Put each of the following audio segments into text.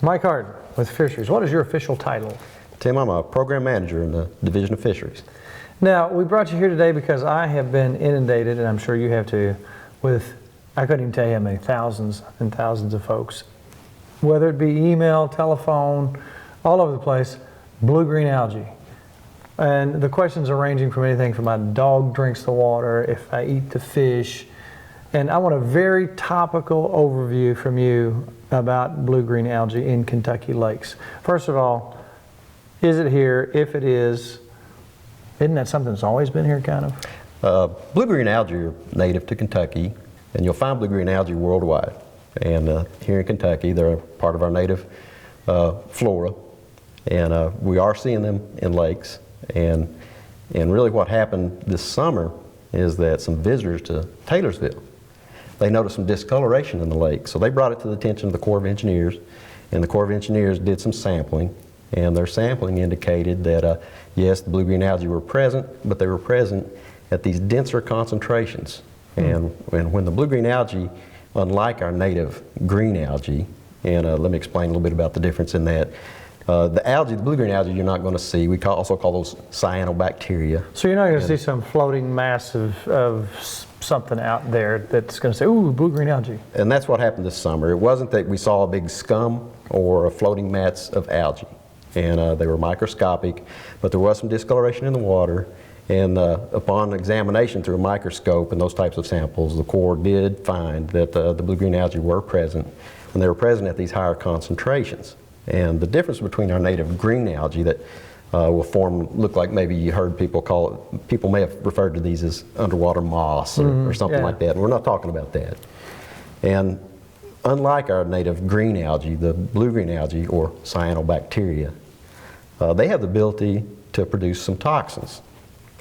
Mike Harden with Fisheries. What is your official title? Tim, I'm a program manager in the Division of Fisheries. Now, we brought you here today because I have been inundated, and I'm sure you have too, with, I couldn't even tell you how many, thousands and thousands of folks, whether it be email, telephone, all over the place, blue-green algae. And the questions are ranging from anything from my dog drinks the water, if I eat the fish, and I want a very topical overview from you about blue-green algae in Kentucky lakes. First of all, is it here? If it is, isn't that something that's always been here, kind of? Blue-green algae are native to Kentucky, and you'll find blue-green algae worldwide. And here in Kentucky, they're part of our native flora, and we are seeing them in lakes. And really what happened this summer is that some visitors to Taylorsville, they noticed some discoloration in the lake. So they brought it to the attention of the Corps of Engineers, and the Corps of Engineers did some sampling, and their sampling indicated that yes, the blue-green algae were present, but they were present at these denser concentrations. And when the blue-green algae, unlike our native green algae, and let me explain a little bit about the difference in that. The algae, the blue-green algae, you're not going to see. We also call those cyanobacteria. So you're not going to see some floating mass of something out there that's going to say, ooh, blue-green algae. And that's what happened this summer. It wasn't that we saw a big scum or a floating mass of algae. And they were microscopic, but there was some discoloration in the water. And upon examination through a microscope and those types of samples, the Corps did find that the blue-green algae were present, and they were present at these higher concentrations. And the difference between our native green algae that will look like maybe you heard people call it, people may have referred to these as underwater moss or something like that. And we're not talking about that. And unlike our native green algae, the blue-green algae or cyanobacteria, they have the ability to produce some toxins.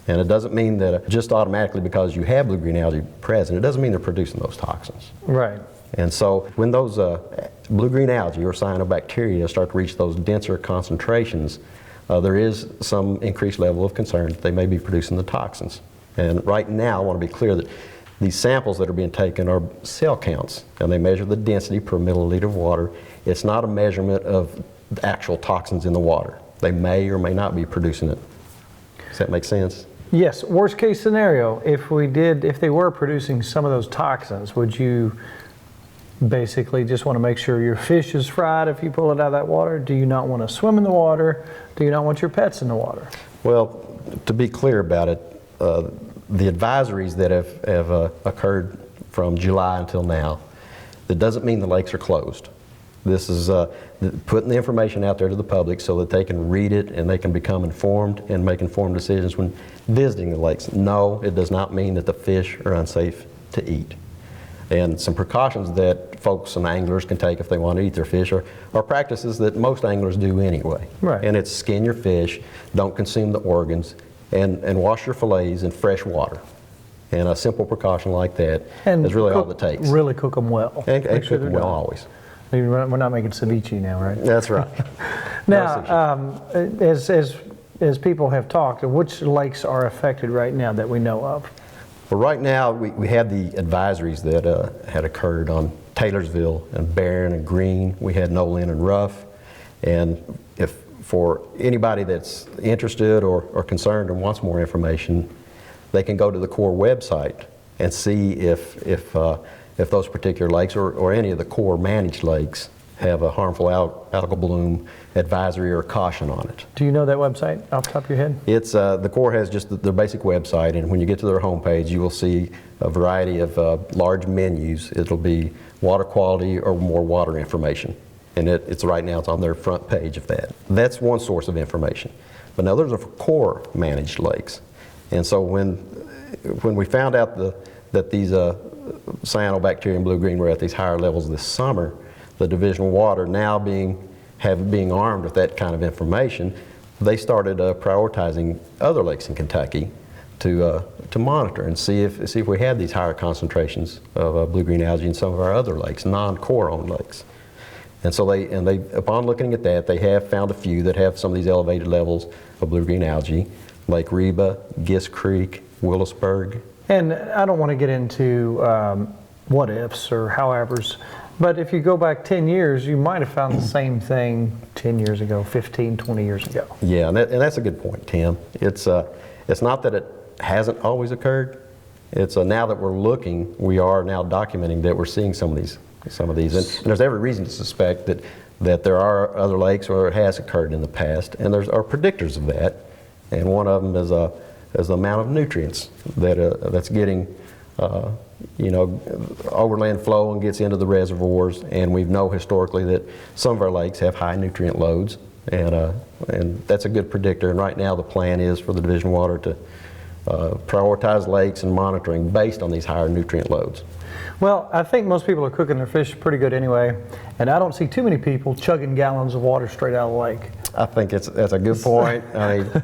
And it doesn't mean that just automatically because you have blue-green algae present, it doesn't mean they're producing those toxins. Right. And so when those blue-green algae or cyanobacteria start to reach those denser concentrations, there is some increased level of concern that they may be producing the toxins. And right now I want to be clear that these samples that are being taken are cell counts, and they measure the density per milliliter of water. It's not a measurement of the actual toxins in the water. They may or may not be producing it. Does that make sense? Yes. Worst case scenario, if they were producing some of those toxins, would you basically just want to make sure your fish is fried if you pull it out of that water? Do you not want to swim in the water? Do you not want your pets in the water? Well, to be clear about it, the advisories that have occurred from July until now, that doesn't mean the lakes are closed. This is putting the information out there to the public so that they can read it and they can become informed and make informed decisions when visiting the lakes. No, it does not mean that the fish are unsafe to eat. And some precautions that folks and anglers can take if they want to eat their fish are practices that most anglers do anyway. Right. And it's skin your fish, don't consume the organs, and wash your fillets in fresh water. And a simple precaution like that is really all it takes. Really cook them well. And cook them well always. We're not making ceviche now, right? That's right. Now, as people have talked, which lakes are affected right now that we know of? Well, right now we had the advisories that had occurred on Taylorsville and Barron and Green. We had Nolan and Ruff. And if for anybody that's interested or concerned and wants more information, they can go to the Corps website and see if those particular lakes or any of the Corps managed lakes have a harmful algal bloom advisory or caution on it. Do you know that website off the top of your head? It's the Corps has just their basic website, and when you get to their homepage, you will see a variety of large menus. It'll be water quality or more water information, and it's right now it's on their front page of that. That's one source of information. But now there's a Corps managed lakes, and so when we found out that these cyanobacteria and blue-green were at these higher levels this summer, the Division of Water now being armed with that kind of information, they started prioritizing other lakes in Kentucky to monitor and see if we had these higher concentrations of blue-green algae in some of our other lakes, non-Corps owned lakes. And so they upon looking at that, they have found a few that have some of these elevated levels of blue-green algae, Lake Reba, Gist Creek, Willisburg. And I don't want to get into what ifs or howevers, But if you go back 10 years, you might have found the same thing 10 years ago, 15, 20 years ago. Yeah, and that's a good point, Tim. It's not that it hasn't always occurred. It's now that we're looking, we are now documenting that we're seeing some of these, and there's every reason to suspect that there are other lakes where it has occurred in the past, and there are predictors of that. And one of them is the amount of nutrients that's getting, overland flow and gets into the reservoirs. And we know historically that some of our lakes have high nutrient loads, and that's a good predictor. And right now the plan is for the Division of Water to prioritize lakes and monitoring based on these higher nutrient loads. Well, I think most people are cooking their fish pretty good anyway, and I don't see too many people chugging gallons of water straight out of the lake. I think that's a good point. I mean,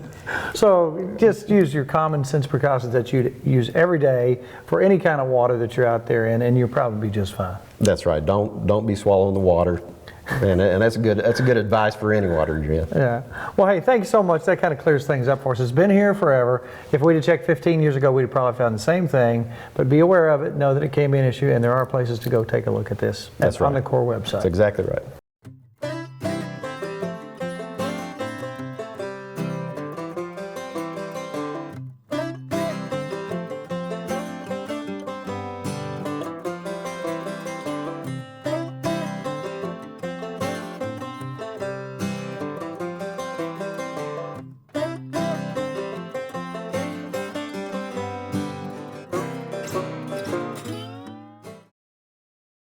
so just use your common sense precautions that you use every day for any kind of water that you're out there in, and you'll probably be just fine. That's right. Don't be swallowing the water. And that's good advice for any water you're in. Yeah. Well, hey, thank you so much. That kind of clears things up for us. It's been here forever. If we'd have checked 15 years ago, we'd have probably found the same thing. But be aware of it. Know that it can be an issue, and there are places to go take a look at this. That's right. On the Corps website. That's exactly right.